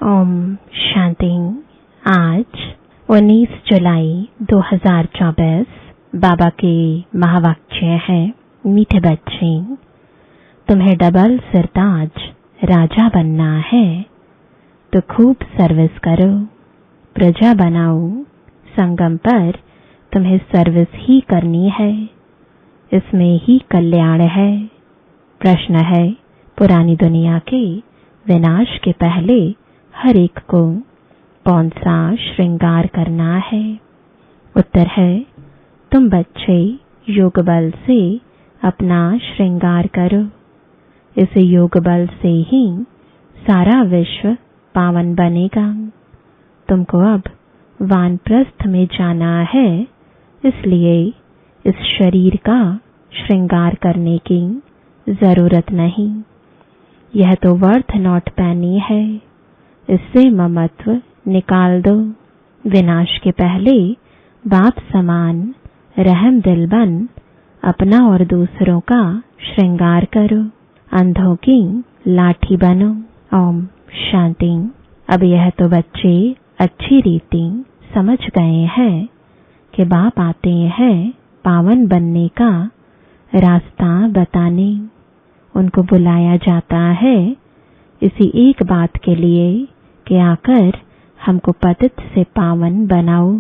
ओम शांति। आज 19 जुलाई 2024 बाबा के महावाक्य है, मीठे बच्चे, तुम्हें डबल सिरताज राजा बनना है तो खूब सर्विस करो, प्रजा बनाओ। संगम पर तुम्हें सर्विस ही करनी है, इसमें ही कल्याण है। प्रश्न है, पुरानी दुनिया के विनाश के पहले हर एक को कौन सा श्रृंगार करना है? उत्तर है, तुम बच्चे योग बल से अपना श्रृंगार करो। इस योग बल से ही सारा विश्व पावन बनेगा। तुमको अब वानप्रस्थ में जाना है, इसलिए इस शरीर का श्रृंगार करने की जरूरत नहीं। यह तो वर्थ नॉट पैनी है, इससे ममत्व निकाल दो। विनाश के पहले बाप समान रहम दिल बन अपना और दूसरों का श्रृंगार करो। अंधों की लाठी बनो। ओम शांति। अब यह तो बच्चे अच्छी रीति समझ गए हैं कि बाप आते हैं पावन बनने का रास्ता बताने। उनको बुलाया जाता है इसी एक बात के लिए कि आकर हमको पतित से पावन बनाओ।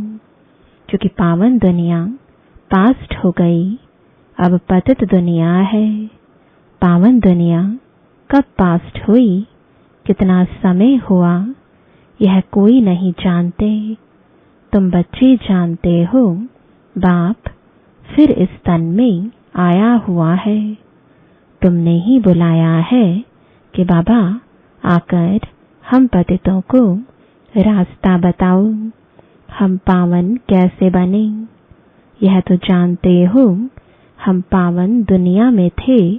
क्योंकि पावन दुनिया पास्ट हो गई, अब पतित दुनिया है। पावन दुनिया कब पास्ट हुई, कितना समय हुआ, यह कोई नहीं जानते। तुम बच्चे जानते हो, बाप फिर इस तन में आया हुआ है। तुमने ही बुलाया है कि बाबा आकर हम पतितों को रास्ता बताओ, हम पावन कैसे बने। यह तो जानते हो, हम पावन दुनिया में थे,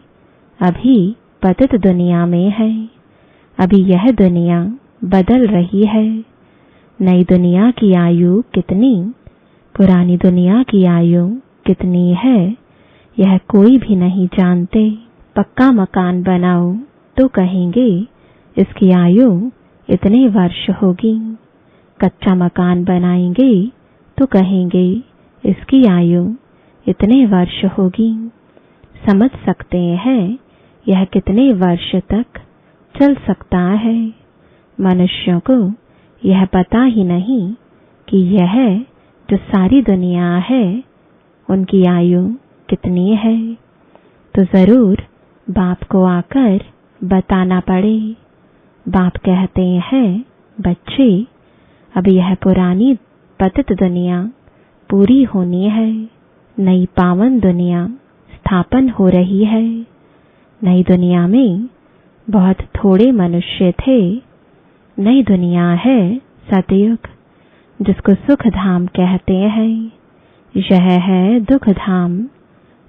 अभी पतित दुनिया में है। अभी यह दुनिया बदल रही है। नई दुनिया की आयु कितनी, पुरानी दुनिया की आयु कितनी है, यह कोई भी नहीं जानते। पक्का मकान बनाओ तो कहेंगे इसकी आयु इतने वर्ष होगी। कच्चा मकान बनाएंगे तो कहेंगे इसकी आयु इतने वर्ष होगी। समझ सकते हैं यह कितने वर्ष तक चल सकता है। मनुष्यों को यह पता ही नहीं कि यह जो सारी दुनिया है उनकी आयु कितनी है। तो जरूर बाप को आकर बताना पड़े। बाप कहते हैं, बच्चे अब यह पुरानी पतित दुनिया पूरी होनी है, नई पावन दुनिया स्थापन हो रही है। नई दुनिया में बहुत थोड़े मनुष्य थे। नई दुनिया है सतयुग, जिसको सुख धाम कहते हैं। यह है दुख धाम,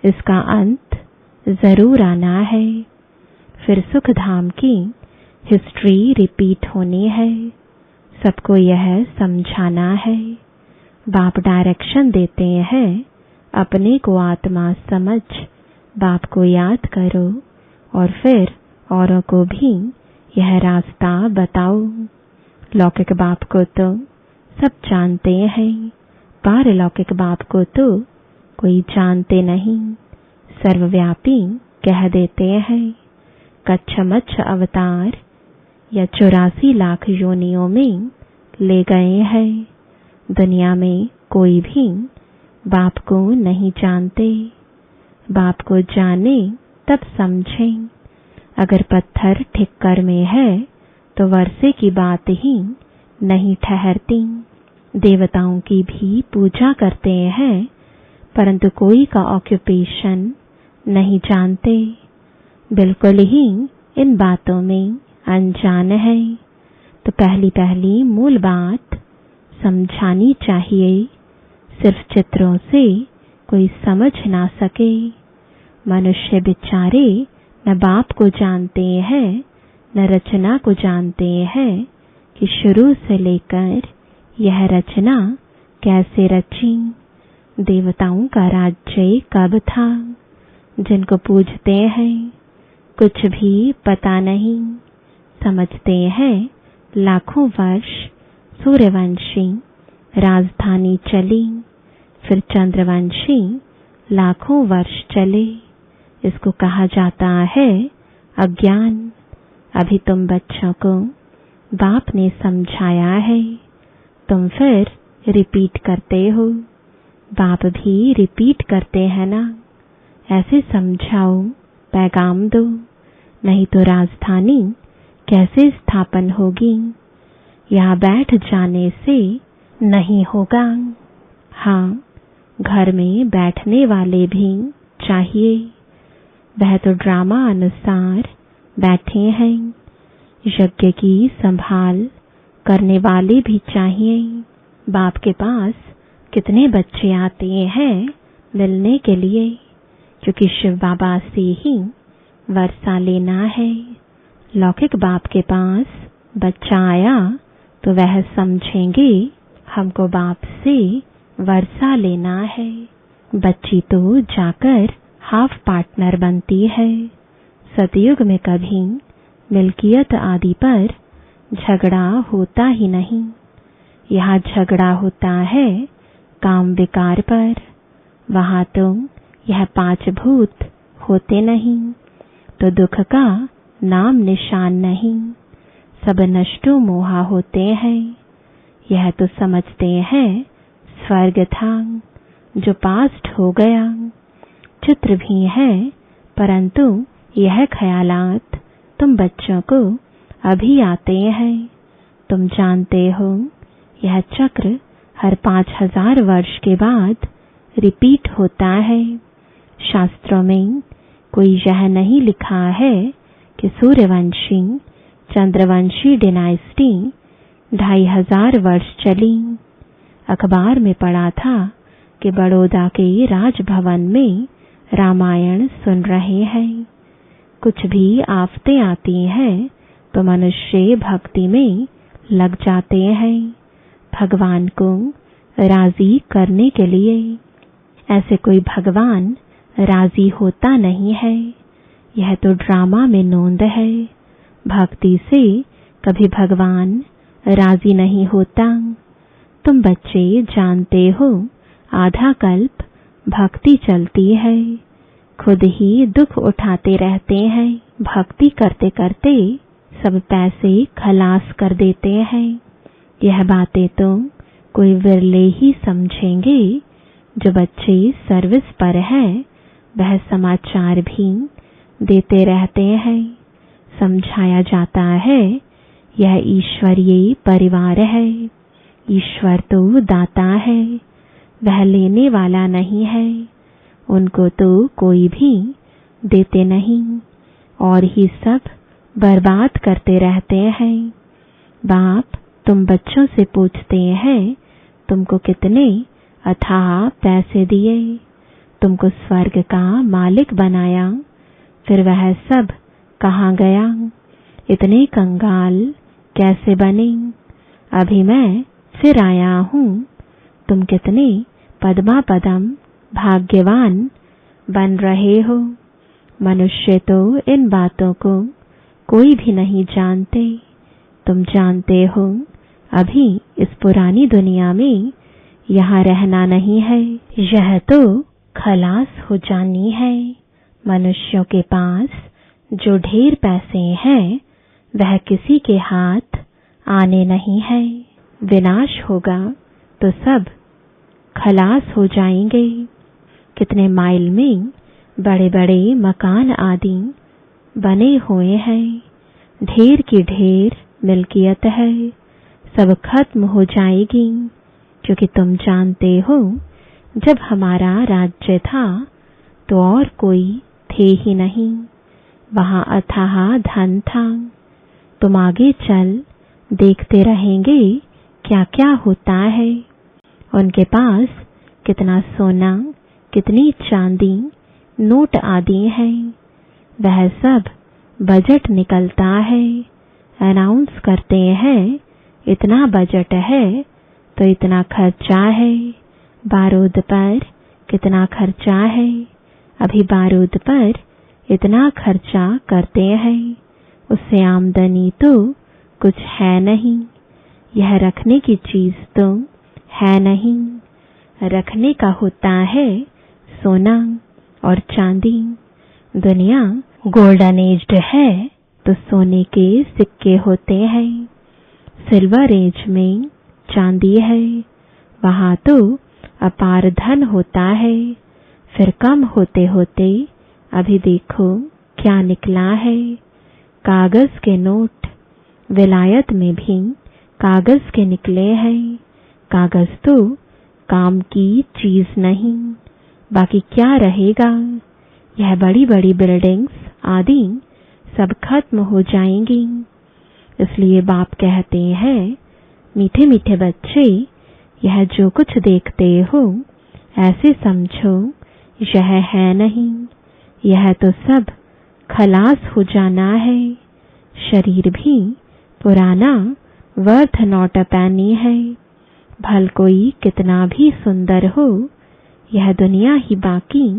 इसका अंत जरूर आना है। फिर सुख धाम की हिस्ट्री रिपीट होनी है। सबको यह समझाना है। बाप डायरेक्शन देते हैं, अपने को आत्मा समझ बाप को याद करो और फिर औरों को भी यह रास्ता बताओ। लौकिक बाप को तो सब जानते हैं, पारलौकिक बाप को तो कोई जानते नहीं। सर्वव्यापी कह देते हैं। कच्छ मच्छ अवतार या 84 लाख योनियों में ले गए हैं। दुनिया में कोई भी बाप को नहीं जानते। बाप को जाने तब समझें। अगर पत्थर ठिक्कर में है तो वर्षे की बात ही नहीं ठहरती। देवताओं की भी पूजा करते हैं, परंतु कोई का ऑक्यूपेशन नहीं जानते। बिल्कुल ही इन बातों में अनजान है। तो पहली मूल बात समझानी चाहिए। सिर्फ चित्रों से कोई समझ ना सके। मनुष्य बेचारे न बाप को जानते हैं, न रचना को जानते हैं कि शुरू से लेकर यह रचना कैसे रची। देवताओं का राज्य कब था। जिनको पूजते हैं कुछ भी पता नहीं, समझते हैं लाखों वर्ष सूर्यवंशी राजधानी चली, फिर चंद्रवंशी लाखों वर्ष चले। इसको कहा जाता है अज्ञान। अभी तुम बच्चों को बाप ने समझाया है, तुम फिर रिपीट करते हो। बाप भी रिपीट करते हैं ना, ऐसे समझाओ, पैगाम दो, नहीं तो राजधानी कैसे स्थापन होगी? यहाँ बैठ जाने से नहीं होगा। हाँ, घर में बैठने वाले भी चाहिए। वह तो ड्रामा अनुसार बैठे हैं। यज्ञ की संभाल करने वाले भी चाहिए। बाप के पास कितने बच्चे आते हैं मिलने के लिए, क्योंकि शिव बाबा से ही वर्षा लेना है। लौकिक बाप के पास बच्चा आया तो वह समझेंगे हमको बाप से वर्षा लेना है। बच्ची तो जाकर हाफ पार्टनर बनती है। सतयुग में कभी मिल्कियत आदि पर झगड़ा होता ही नहीं। यहाँ झगड़ा होता है काम विकार पर। वहाँ तो यह 5 भूत होते नहीं, तो दुख का नाम निशान नहीं। सब नष्टो मोहा होते हैं। यह तो समझते हैं स्वर्ग था जो पास्ट हो गया। चित्र भी है, परंतु यह ख्यालात तुम बच्चों को अभी आते हैं। तुम जानते हो यह चक्र हर 5000 वर्ष के बाद रिपीट होता है। शास्त्रों में कोई यह नहीं लिखा है कि सूर्यवंशी चंद्रवंशी डिनाइस्टी 2500 वर्ष चली। अखबार में पढ़ा था कि बड़ौदा के राजभवन में रामायण सुन रहे हैं। कुछ भी आफतें आती हैं तो मनुष्य भक्ति में लग जाते हैं भगवान को राजी करने के लिए। ऐसे कोई भगवान राजी होता नहीं है। यह तो ड्रामा में नोंद है। भक्ति से कभी भगवान राजी नहीं होता। तुम बच्चे जानते हो आधा कल्प भक्ति चलती है। खुद ही दुख उठाते रहते हैं। भक्ति करते करते सब पैसे खलास कर देते हैं। यह बातें तो कोई विरले ही समझेंगे। जो बच्चे सर्विस पर हैं वह समाचार भी देते रहते हैं। समझाया जाता है यह ईश्वरीय परिवार है। ईश्वर तो दाता है, वह लेने वाला नहीं है। उनको तो कोई भी देते नहीं और ही सब बर्बाद करते रहते हैं। बाप तुम बच्चों से पूछते हैं तुमको कितने अथाह पैसे दिए, तुमको स्वर्ग का मालिक बनाया, फिर वह सब कहाँ गया? इतने कंगाल कैसे बने? अभी मैं फिर आया हूँ। तुम कितने पद्मा पदम भाग्यवान बन रहे हो। मनुष्य तो इन बातों को कोई भी नहीं जानते। तुम जानते हो अभी इस पुरानी दुनिया में यहाँ रहना नहीं है। यह तो खलास हो जानी है। मनुष्यों के पास जो ढेर पैसे हैं वह किसी के हाथ आने नहीं है। विनाश होगा तो सब खलास हो जाएंगे। कितने माइल में बड़े बड़े मकान आदि बने हुए हैं। ढेर की ढेर मिल्कियत है, सब खत्म हो जाएगी। क्योंकि तुम जानते हो जब हमारा राज्य था तो और कोई थे ही नहीं। वहाँ अथाह धन था। तुम आगे चल देखते रहेंगे क्या क्या होता है। उनके पास कितना सोना, कितनी चांदी, नोट आदि हैं। वह सब बजट निकलता है। अनाउंस करते हैं इतना बजट है तो इतना खर्चा है। बारूद पर कितना खर्चा है। अभी बारूद पर इतना खर्चा करते हैं। उससे आमदनी तो कुछ है नहीं। यह रखने की चीज तो है नहीं। रखने का होता है सोना और चांदी। दुनिया गोल्डन एज्ड है तो सोने के सिक्के होते हैं। सिल्वर एज में चांदी है, वहां तो अपार धन होता है। फिर कम होते होते अभी देखो क्या निकला है। कागज के नोट विलायत में भी कागज के निकले हैं। कागज तो काम की चीज नहीं, बाकी क्या रहेगा। यह बड़ी बड़ी बिल्डिंग्स आदि सब खत्म हो जाएंगी। इसलिए बाप कहते हैं, मीठे मीठे बच्चे, यह जो कुछ देखते हो ऐसे समझो यह है नहीं। यह तो सब खलास हो जाना है। शरीर भी पुराना वर्थ नॉट अ पैनी है। भल कोई कितना भी सुंदर हो, यह दुनिया ही बाकी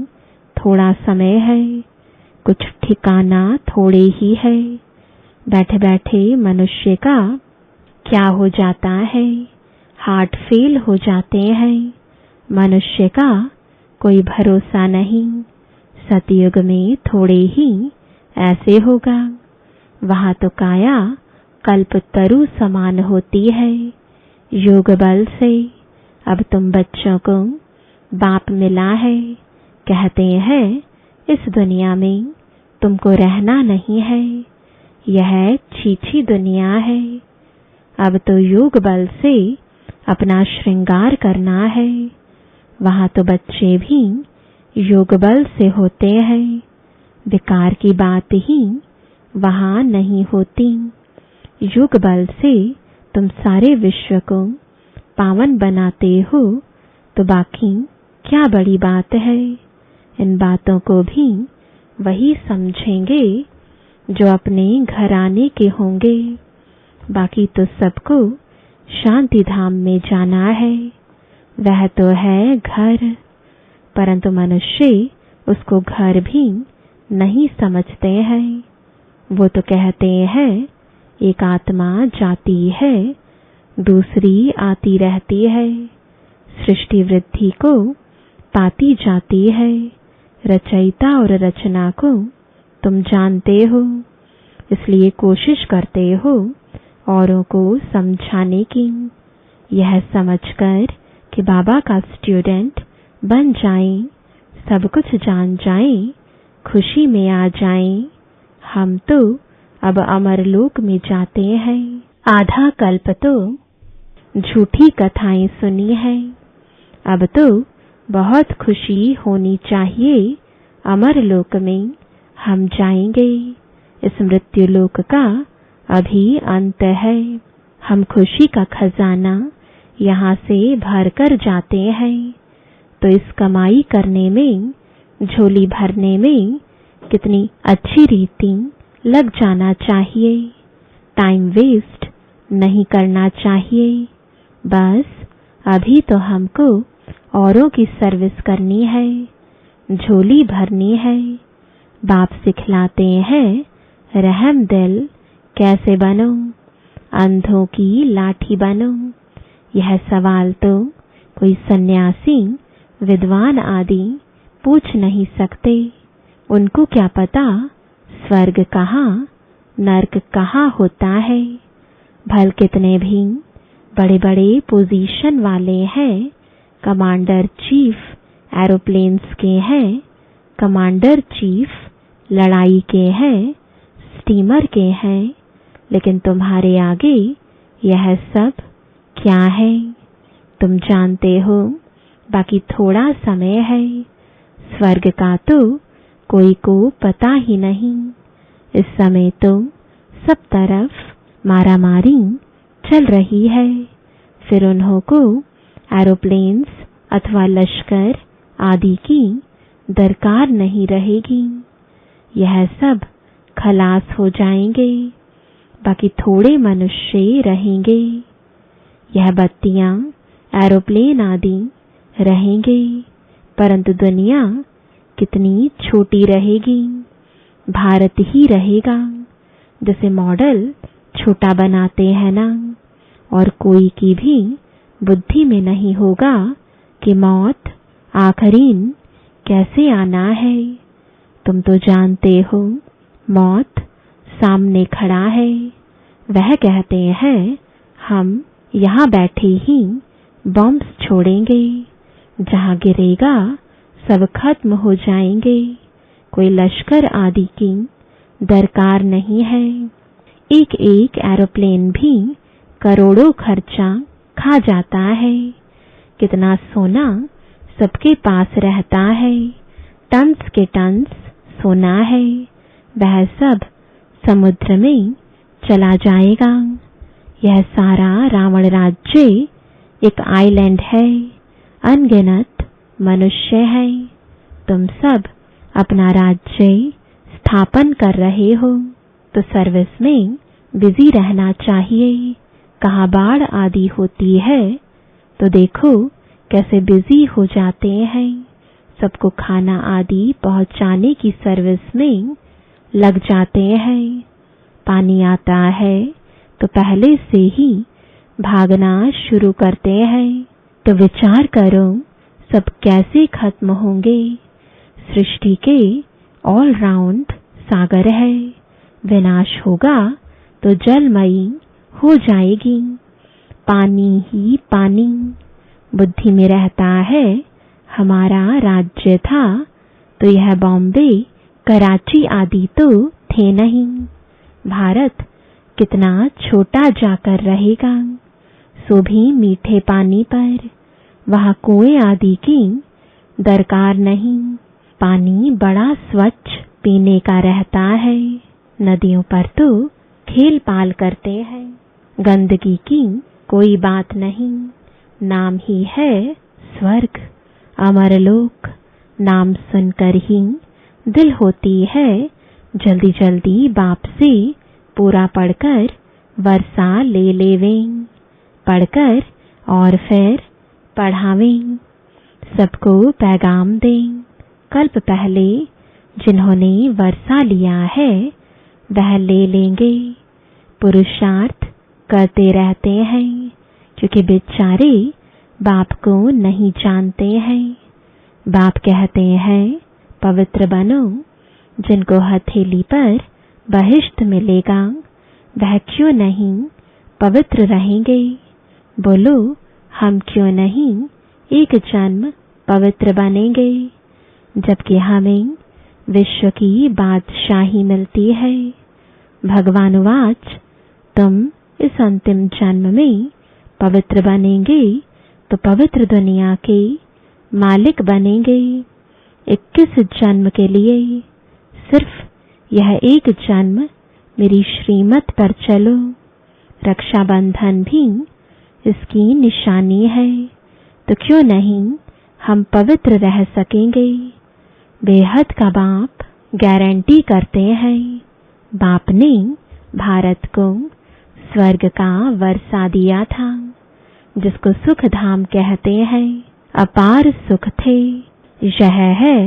थोड़ा समय है। कुछ ठिकाना थोड़े ही है। बैठे बैठे मनुष्य का क्या हो जाता है, हार्ट फेल हो जाते हैं। मनुष्य का कोई भरोसा नहीं। सतयुग में थोड़े ही ऐसे होगा। वहां तो काया कल्पतरु समान होती है। योग बल से अब तुम बच्चों को बाप मिला है। कहते हैं इस दुनिया में तुमको रहना नहीं है। यह छीछी दुनिया है। अब तो योग बल से अपना श्रृंगार करना है। वहां तो बच्चे भी योग बल से होते हैं। विकार की बात ही वहां नहीं होती। योग बल से तुम सारे विश्व को पावन बनाते हो तो बाकी क्या बड़ी बात है। इन बातों को भी वही समझेंगे जो अपने घराने के होंगे। बाकी तो सबको शांति धाम में जाना है। वह तो है घर, परंतु मनुष्य उसको घर भी नहीं समझते हैं। वो तो कहते हैं एक आत्मा जाती है, दूसरी आती रहती है। सृष्टि वृद्धि को पाती जाती है। रचयिता और रचना को तुम जानते हो, इसलिए कोशिश करते हो औरों को समझाने की। यह समझकर कि बाबा का स्टूडेंट बन जाएं, सब कुछ जान जाएं, खुशी में आ जाएं। हम तो अब अमरलोक में जाते हैं। आधा कल्प तो झूठी कथाएं सुनी है। अब तो बहुत खुशी होनी चाहिए। अमरलोक में हम जाएंगे। इस मृत्यु लोक का अभी अंत है। हम खुशी का खजाना यहाँ से भर कर जाते हैं। तो इस कमाई करने में, झोली भरने में कितनी अच्छी रीति लग जाना चाहिए। टाइम वेस्ट नहीं करना चाहिए। बस अभी तो हमको औरों की सर्विस करनी है, झोली भरनी है। बाप सिखलाते हैं रहम दिल कैसे बनो, अंधों की लाठी बनो। यह सवाल तो कोई सन्यासी, विद्वान आदि पूछ नहीं सकते। उनको क्या पता स्वर्ग कहाँ, नर्क कहाँ होता है। भल कितने भी बड़े बड़े पोजीशन वाले हैं, कमांडर चीफ एरोप्लेन्स के हैं, कमांडर चीफ लड़ाई के हैं, स्टीमर के हैं, लेकिन तुम्हारे आगे यह सब क्या है तुम जानते हो। बाकी थोड़ा समय है। स्वर्ग का तो कोई को पता ही नहीं। इस समय तो सब तरफ मारामारी चल रही है। फिर उन्हों को एरोप्लेन्स अथवा लश्कर आदि की दरकार नहीं रहेगी। यह सब खलास हो जाएंगे। बाकी थोड़े मनुष्य रहेंगे। यह बत्तियां, एरोप्लेन आदि रहेंगे, परंतु दुनिया कितनी छोटी रहेगी। भारत ही रहेगा। जैसे मॉडल छोटा बनाते हैं ना। और कोई की भी बुद्धि में नहीं होगा कि मौत आखिरीन कैसे आना है। तुम तो जानते हो मौत सामने खड़ा है। वह कहते हैं हम यहाँ बैठे ही बॉम्ब छोड़ेंगे, जहाँ गिरेगा सब खत्म हो जाएंगे। कोई लश्कर आदि की दरकार नहीं है। एक एक एरोप्लेन भी करोड़ों खर्चा खा जाता है। कितना सोना सबके पास रहता है, टन्स के टन्स सोना है। वह सब समुद्र में चला जाएगा। यह सारा रावण राज्य एक आइलैंड है, अनगिनत मनुष्य है। तुम सब अपना राज्य स्थापन कर रहे हो तो सर्विस में बिजी रहना चाहिए। कहाँ बाढ़ आदि होती है तो देखो कैसे बिजी हो जाते हैं। सबको खाना आदि पहुंचाने की सर्विस में लग जाते हैं। पानी आता है तो पहले से ही भागना शुरू करते हैं। तो विचार करो सब कैसे खत्म होंगे। सृष्टि के ऑल राउंड सागर है। विनाश होगा तो जलमयी हो जाएगी। पानी ही पानी। बुद्धि में रहता है हमारा राज्य था तो यह बॉम्बे कराची आदि तो थे नहीं। भारत कितना छोटा जाकर रहेगा, सो भी मीठे पानी पर। वहाँ कुएं आदि की दरकार नहीं। पानी बड़ा स्वच्छ पीने का रहता है। नदियों पर तो खेल पाल करते हैं। गंदगी की कोई बात नहीं। नाम ही है स्वर्ग, अमरलोक। नाम सुनकर ही दिल होती है जल्दी जल्दी बाप से पूरा पढ़कर वर्षा ले लेवें। पढ़कर और फिर पढ़ावें। सबको पैगाम दें। कल्प पहले जिन्होंने वर्षा लिया है वह ले लेंगे। पुरुषार्थ करते रहते हैं क्योंकि बेचारे बाप को नहीं जानते हैं। बाप कहते हैं पवित्र बनो। जिनको हथेली पर बहिष्ट मिलेगा वह क्यों नहीं पवित्र रहेंगे। बोलो हम क्यों नहीं एक जन्म पवित्र बनेंगे। जबकि हमें विश्व की बादशाही मिलती है। भगवानुवाच तुम इस अंतिम जन्म में पवित्र बनेंगे तो पवित्र दुनिया के मालिक बनेंगे। 21 जन्म के लिए सिर्फ यह एक जन्म मेरी श्रीमत पर चलो। रक्षाबंधन भी इसकी निशानी है। तो क्यों नहीं हम पवित्र रह सकेंगे। बेहद का बाप गारंटी करते हैं। बाप ने भारत को स्वर्ग का वर्षा दिया था, जिसको सुख धाम कहते हैं। अपार सुख थे। यह है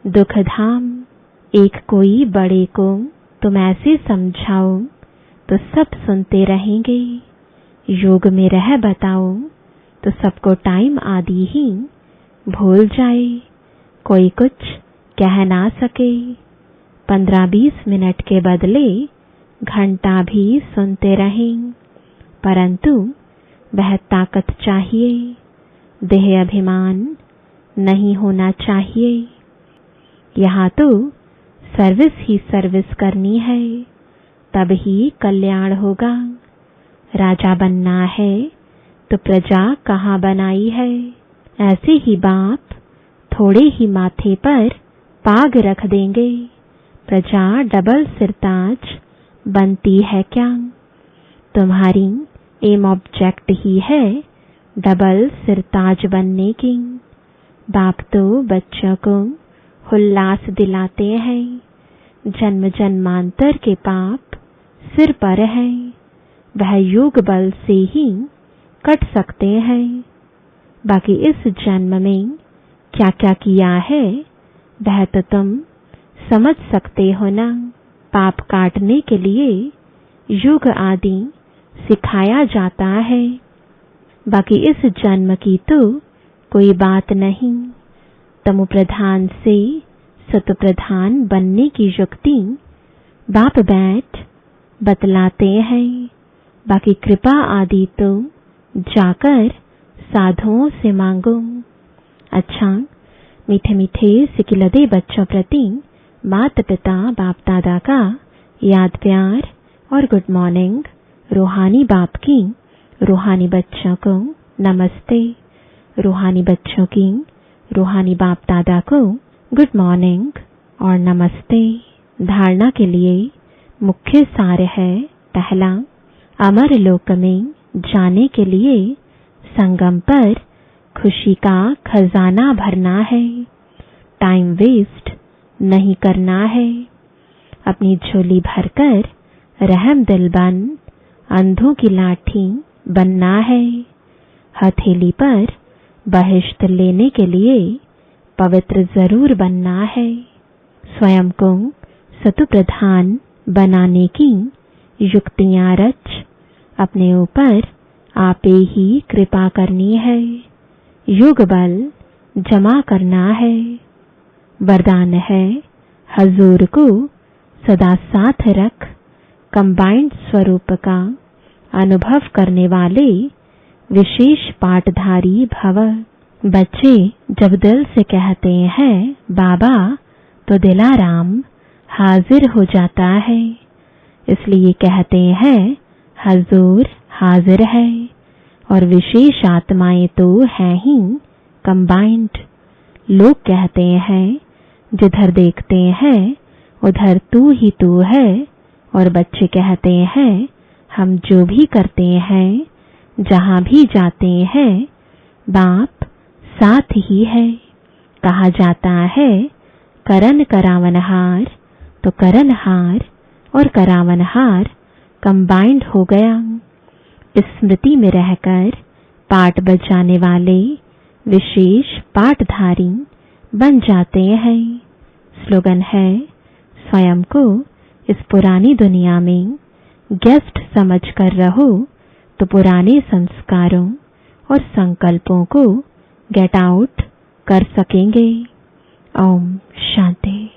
दुख धाम। एक कोई बड़े को तुम ऐसे समझाओ तो सब सुनते रहेंगे। योग में रह बताओ तो सबको टाइम आदि ही भूल जाए। कोई कुछ कह ना सके। 15-20 मिनट के बदले घंटा भी सुनते रहें। परंतु वह ताकत चाहिए। देह अभिमान नहीं होना चाहिए। यहाँ तो सर्विस ही सर्विस करनी है, तब ही कल्याण होगा। राजा बनना है तो प्रजा कहाँ बनाई है। ऐसे ही बाप थोड़े ही माथे पर पाग रख देंगे। प्रजा डबल सिरताज बनती है क्या। तुम्हारी एम ऑब्जेक्ट ही है डबल सिरताज बनने की। बाप तो बच्चों को उल्लास दिलाते हैं। जन्म जन्मांतर के पाप सिर पर है। वह योग बल से ही कट सकते हैं। बाकी इस जन्म में क्या क्या किया है वह तो तुम समझ सकते हो ना। पाप काटने के लिए योग आदि सिखाया जाता है। बाकी इस जन्म की तो कोई बात नहीं। तमो प्रधान से सत्व प्रधान बनने की युक्ति बाप बैठ बतलाते हैं। बाकी कृपा आदि तो जाकर साधुओं से मांगो। अच्छा, मीठे मीठे सिकिलदे बच्चों प्रति माता पिता बाप दादा का याद प्यार और गुड मॉर्निंग। रूहानी बाप की रूहानी बच्चों को नमस्ते। रूहानी बच्चों की रूहानी बाप दादा को गुड मॉर्निंग और नमस्ते। धारणा के लिए मुख्य सार है, पहला, अमर लोक में जाने के लिए संगम पर खुशी का खजाना भरना है। टाइम वेस्ट नहीं करना है। अपनी झोली भरकर रहम दिल बन अंधों की लाठी बनना है। हथेली पर बहिश्त लेने के लिए पवित्र जरूर बनना है। स्वयं को सतु प्रधान बनाने की युक्तियां रच अपने ऊपर आपे ही कृपा करनी है। योग बल जमा करना है। वरदान है, हजूर को सदा साथ रख कंबाइंड स्वरूप का अनुभव करने वाले विशेष पाठधारी भव। बच्चे जब दिल से कहते हैं बाबा, तो दिलाराम हाजिर हो जाता है। इसलिए कहते हैं हजूर हाजिर है। और विशेष आत्माएं तो हैं ही कंबाइंड। लोग कहते हैं जिधर देखते हैं उधर तू ही तू है। और बच्चे कहते हैं हम जो भी करते हैं, जहां भी जाते हैं, बाप साथ ही है। कहा जाता है करन करावनहार, तो करनहार और करावनहार कंबाइंड हो गया। स्मृति में रहकर पाठ बजाने वाले विशेष पाठधारी बन जाते हैं। स्लोगन है, स्वयं को इस पुरानी दुनिया में गेस्ट समझकर रहो तो पुराने संस्कारों और संकल्पों को गेट आउट कर सकेंगे। ओम शांति।